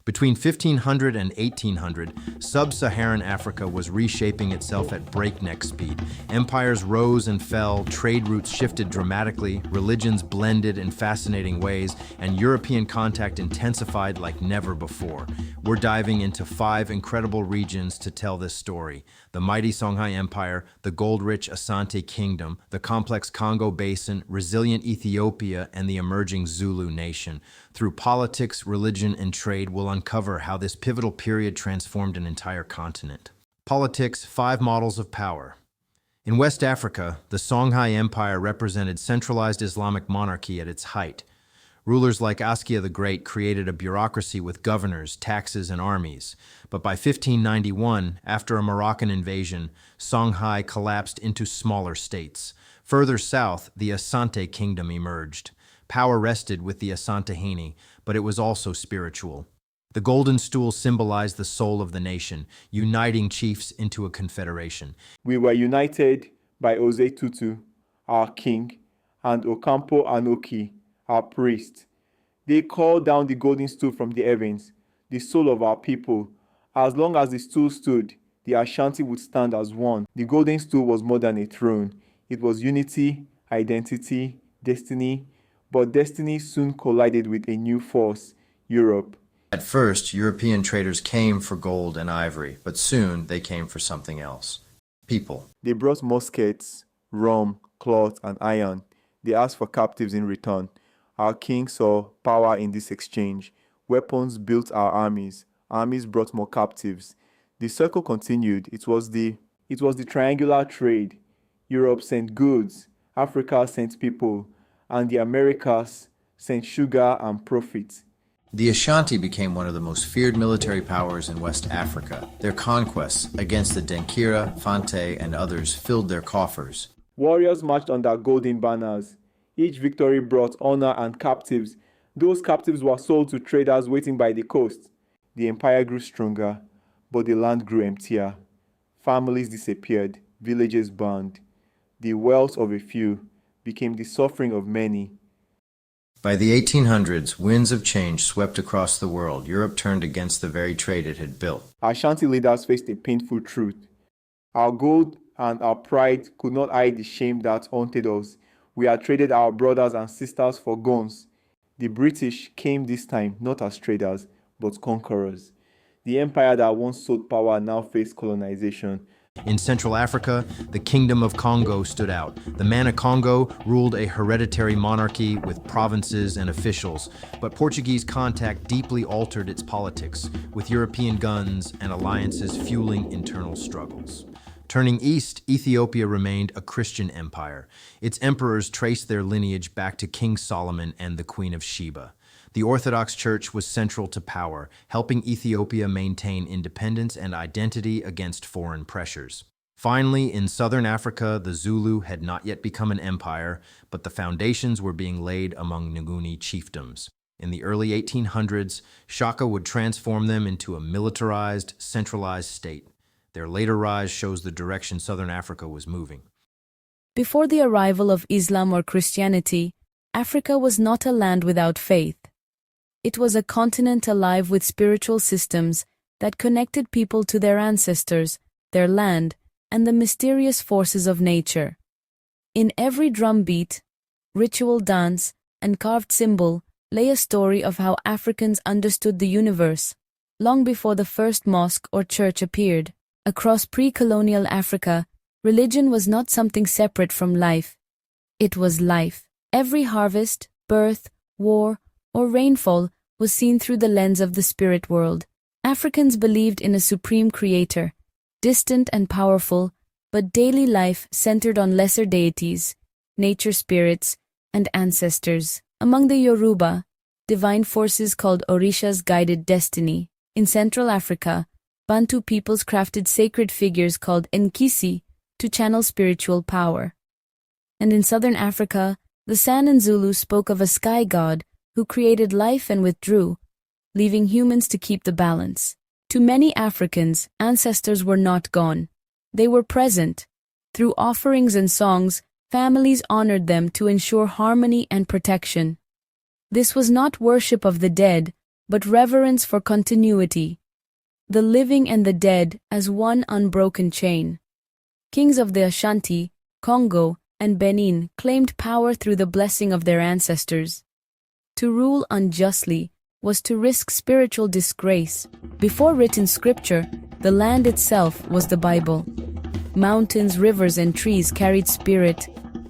Between 1500 and 1800, sub-Saharan Africa was reshaping itself at breakneck speed. Empires rose and fell, trade routes shifted dramatically, religions blended in fascinating ways, and European contact intensified like never before. We're diving into 5 incredible regions to tell this story: the mighty Songhai Empire, the gold-rich Asante Kingdom, the complex Congo Basin, resilient Ethiopia, and the emerging Zulu nation. Through politics, religion, and trade, we'll uncover how this pivotal period transformed an entire continent. Politics, 5 models of power. In West Africa, the Songhai Empire represented centralized Islamic monarchy at its height. Rulers like Askia the Great created a bureaucracy with governors, taxes, and armies. But by 1591, after a Moroccan invasion, Songhai collapsed into smaller states. Further south, the Asante Kingdom emerged. Power rested with the Asante, but it was also spiritual. The Golden Stool symbolized the soul of the nation, uniting chiefs into a confederation. We were united by Ose Tutu, our king, and Okampo Anoki, our priest. They called down the Golden Stool from the heavens, the soul of our people. As long as the stool stood, the Ashanti would stand as one. The Golden Stool was more than a throne. It was unity, identity, destiny. But destiny soon collided with a new force, Europe. At first, European traders came for gold and ivory, but soon they came for something else: people. They brought muskets, rum, cloth, and iron. They asked for captives in return. Our king saw power in this exchange. Weapons built our armies. Armies brought more captives. The circle continued. It was the triangular trade. Europe sent goods. Africa sent people. And the Americas sent sugar and profit. The Ashanti became one of the most feared military powers in West Africa. Their conquests against the Denkira, Fante, and others filled their coffers. Warriors marched under golden banners. Each victory brought honor and captives. Those captives were sold to traders waiting by the coast. The empire grew stronger, but the land grew emptier. Families disappeared, villages burned. The wealth of a few became the suffering of many. By the 1800s, winds of change swept across the world. Europe turned against the very trade it had built. Ashanti leaders faced a painful truth. Our gold and our pride could not hide the shame that haunted us. We had traded our brothers and sisters for guns. The British came this time not as traders, but conquerors. The empire that once sought power now faced colonization. In Central Africa, the Kingdom of Kongo stood out. The man of Congo ruled a hereditary monarchy with provinces and officials, but Portuguese contact deeply altered its politics, with European guns and alliances fueling internal struggles. Turning east, Ethiopia remained a Christian empire. Its emperors traced their lineage back to King Solomon and the Queen of Sheba. The Orthodox Church was central to power, helping Ethiopia maintain independence and identity against foreign pressures. Finally, in southern Africa, the Zulu had not yet become an empire, but the foundations were being laid among Nguni chiefdoms. In the early 1800s, Shaka would transform them into a militarized, centralized state. Their later rise shows the direction southern Africa was moving. Before the arrival of Islam or Christianity, Africa was not a land without faith. It was a continent alive with spiritual systems that connected people to their ancestors, their land, and the mysterious forces of nature. In every drumbeat, ritual dance, and carved symbol lay a story of how Africans understood the universe, long before the first mosque or church appeared. Across pre-colonial Africa, religion was not something separate from life. It was life. Every harvest, birth, war, or rainfall was seen through the lens of the spirit world. Africans believed in a supreme creator, distant and powerful, but daily life centered on lesser deities, nature spirits, and ancestors. Among the Yoruba, divine forces called Orishas guided destiny. In Central Africa, Bantu peoples crafted sacred figures called Nkisi to channel spiritual power. And in Southern Africa, the San and Zulu spoke of a sky god who created life and withdrew, leaving humans to keep the balance. To many Africans, ancestors were not gone. They were present. Through offerings and songs, families honored them to ensure harmony and protection. This was not worship of the dead, but reverence for continuity, the living and the dead as one unbroken chain. Kings of the Ashanti, Kongo, and Benin claimed power through the blessing of their ancestors. To rule unjustly was to risk spiritual disgrace. Before written scripture, the land itself was the Bible. Mountains, rivers, and trees carried spirit.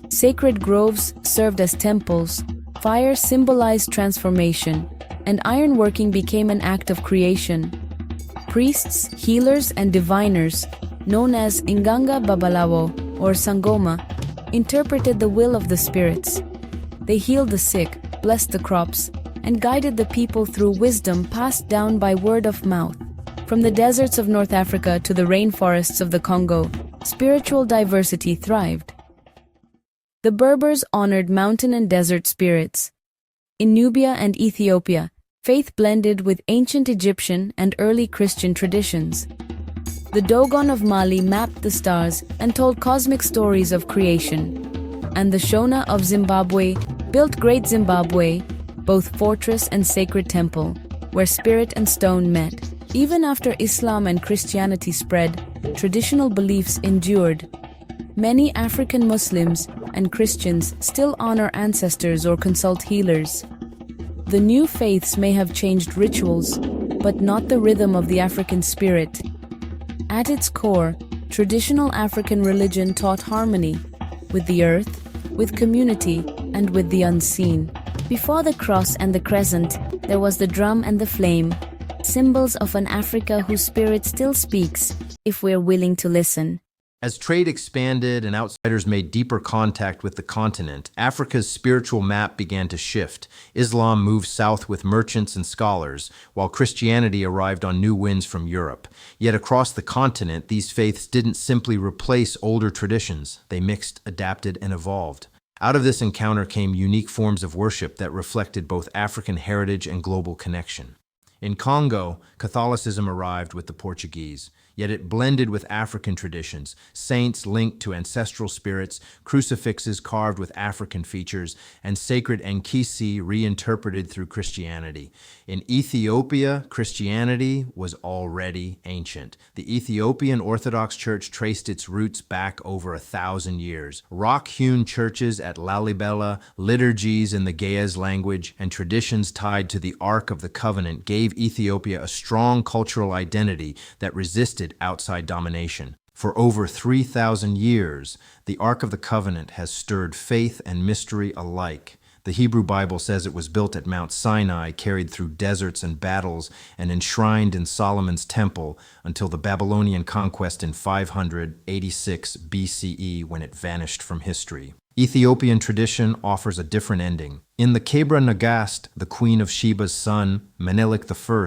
Sacred groves served as temples. Fire symbolized transformation, and ironworking became an act of creation. Priests, healers, and diviners, known as Inganga Babalawo or Sangoma, interpreted the will of the spirits. They healed the sick, blessed the crops, and guided the people through wisdom passed down by word of mouth. From the deserts of North Africa to the rainforests of the Congo, spiritual diversity thrived. The Berbers honored mountain and desert spirits. In Nubia and Ethiopia, faith blended with ancient Egyptian and early Christian traditions. The Dogon of Mali mapped the stars and told cosmic stories of creation. And the Shona of Zimbabwe built Great Zimbabwe, both fortress and sacred temple, where spirit and stone met. Even after Islam and Christianity spread, traditional beliefs endured. Many African Muslims and Christians still honor ancestors or consult healers. The new faiths may have changed rituals, but not the rhythm of the African spirit. At its core, traditional African religion taught harmony with the earth, with community, and with the unseen. Before the cross and the crescent, there was the drum and the flame, symbols of an Africa whose spirit still speaks, if we're willing to listen. As trade expanded and outsiders made deeper contact with the continent, Africa's spiritual map began to shift. Islam moved south with merchants and scholars, while Christianity arrived on new winds from Europe. Yet across the continent, these faiths didn't simply replace older traditions. They mixed, adapted, and evolved. Out of this encounter came unique forms of worship that reflected both African heritage and global connection. In Congo, Catholicism arrived with the Portuguese, yet it blended with African traditions, saints linked to ancestral spirits, crucifixes carved with African features, and sacred Nkisi reinterpreted through Christianity. In Ethiopia, Christianity was already ancient. The Ethiopian Orthodox Church traced its roots back over 1,000 years. Rock-hewn churches at Lalibela, liturgies in the Ge'ez language, and traditions tied to the Ark of the Covenant gave Ethiopia a strong cultural identity that resisted outside domination. For over 3,000 years, the Ark of the Covenant has stirred faith and mystery alike. The Hebrew Bible says it was built at Mount Sinai, carried through deserts and battles, and enshrined in Solomon's temple until the Babylonian conquest in 586 BCE, when it vanished from history. Ethiopian tradition offers a different ending. In the Kebra Nagast, the Queen of Sheba's son, Menelik I,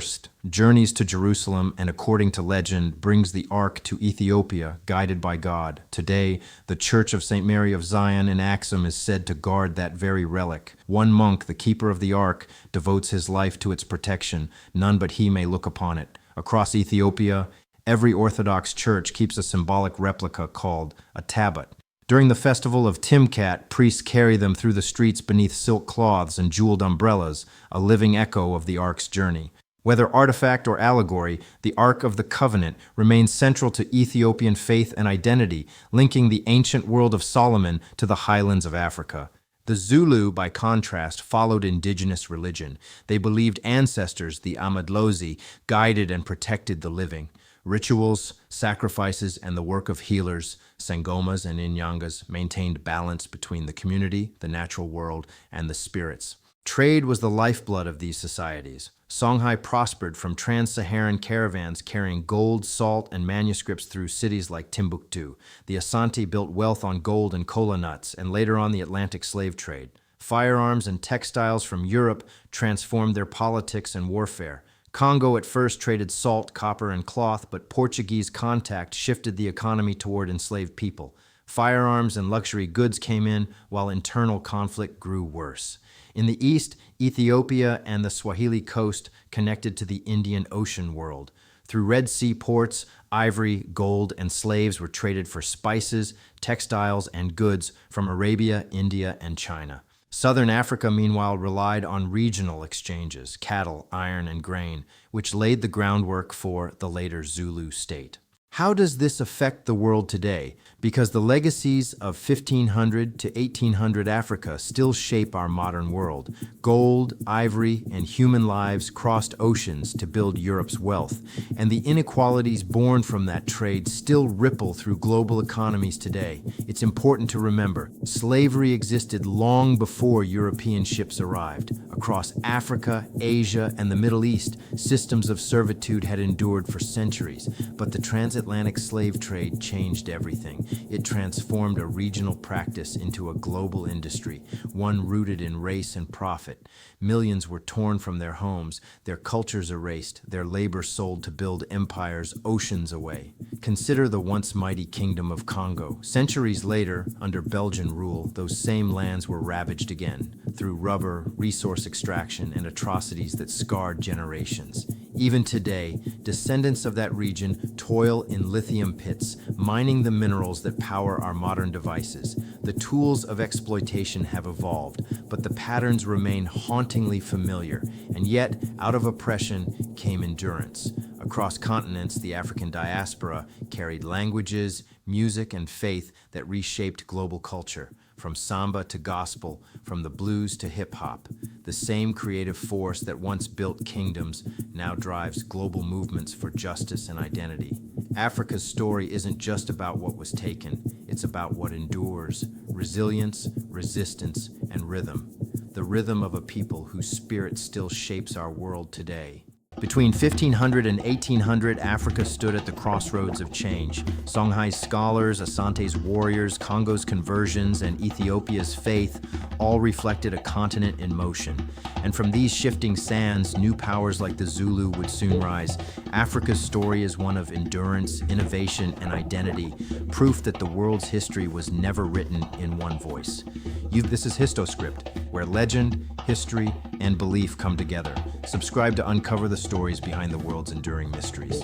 journeys to Jerusalem and, according to legend, brings the Ark to Ethiopia, guided by God. Today, the Church of St. Mary of Zion in Axum is said to guard that very relic. One monk, the keeper of the Ark, devotes his life to its protection. None but he may look upon it. Across Ethiopia, every Orthodox church keeps a symbolic replica called a tablet. During the festival of Timkat, priests carry them through the streets beneath silk cloths and jeweled umbrellas, a living echo of the Ark's journey. Whether artifact or allegory, the Ark of the Covenant remains central to Ethiopian faith and identity, linking the ancient world of Solomon to the highlands of Africa. The Zulu, by contrast, followed indigenous religion. They believed ancestors, the Amadlozi, guided and protected the living. Rituals, sacrifices, and the work of healers, Sangomas and Inyangas, maintained balance between the community, the natural world, and the spirits. Trade was the lifeblood of these societies. Songhai prospered from Trans-Saharan caravans carrying gold, salt, and manuscripts through cities like Timbuktu. The Asante built wealth on gold and kola nuts, and later on the Atlantic slave trade. Firearms and textiles from Europe transformed their politics and warfare. Congo at first traded salt, copper, and cloth, but Portuguese contact shifted the economy toward enslaved people. Firearms and luxury goods came in, while internal conflict grew worse. In the east, Ethiopia and the Swahili coast connected to the Indian Ocean world. Through Red Sea ports, ivory, gold, and slaves were traded for spices, textiles, and goods from Arabia, India, and China. Southern Africa, meanwhile, relied on regional exchanges, cattle, iron, and grain, which laid the groundwork for the later Zulu state. How does this affect the world today? Because the legacies of 1500 to 1800 Africa still shape our modern world. Gold, ivory, and human lives crossed oceans to build Europe's wealth, and the inequalities born from that trade still ripple through global economies today. It's important to remember, slavery existed long before European ships arrived. Across Africa, Asia, and the Middle East, systems of servitude had endured for centuries, but the transatlantic slave trade changed everything. It transformed a regional practice into a global industry, one rooted in race and profit. Millions were torn from their homes, their cultures erased, their labor sold to build empires oceans away. Consider the once mighty Kingdom of Kongo. Centuries later, under Belgian rule, those same lands were ravaged again, through rubber, resource extraction, and atrocities that scarred generations. Even today, descendants of that region toil in lithium pits, mining the minerals that power our modern devices. The tools of exploitation have evolved, but the patterns remain hauntingly familiar, and yet, out of oppression came endurance. Across continents, the African diaspora carried languages, music, and faith that reshaped global culture. From samba to gospel, from the blues to hip-hop, the same creative force that once built kingdoms now drives global movements for justice and identity. Africa's story isn't just about what was taken, it's about what endures: resilience, resistance, and rhythm. The rhythm of a people whose spirit still shapes our world today. Between 1500 and 1800, Africa stood at the crossroads of change. Songhai's scholars, Asante's warriors, Congo's conversions, and Ethiopia's faith all reflected a continent in motion. And from these shifting sands, new powers like the Zulu would soon rise. Africa's story is one of endurance, innovation, and identity, proof that the world's history was never written in one voice. This is Histoscript, where legend, history, and belief come together. Subscribe to uncover the stories behind the world's enduring mysteries.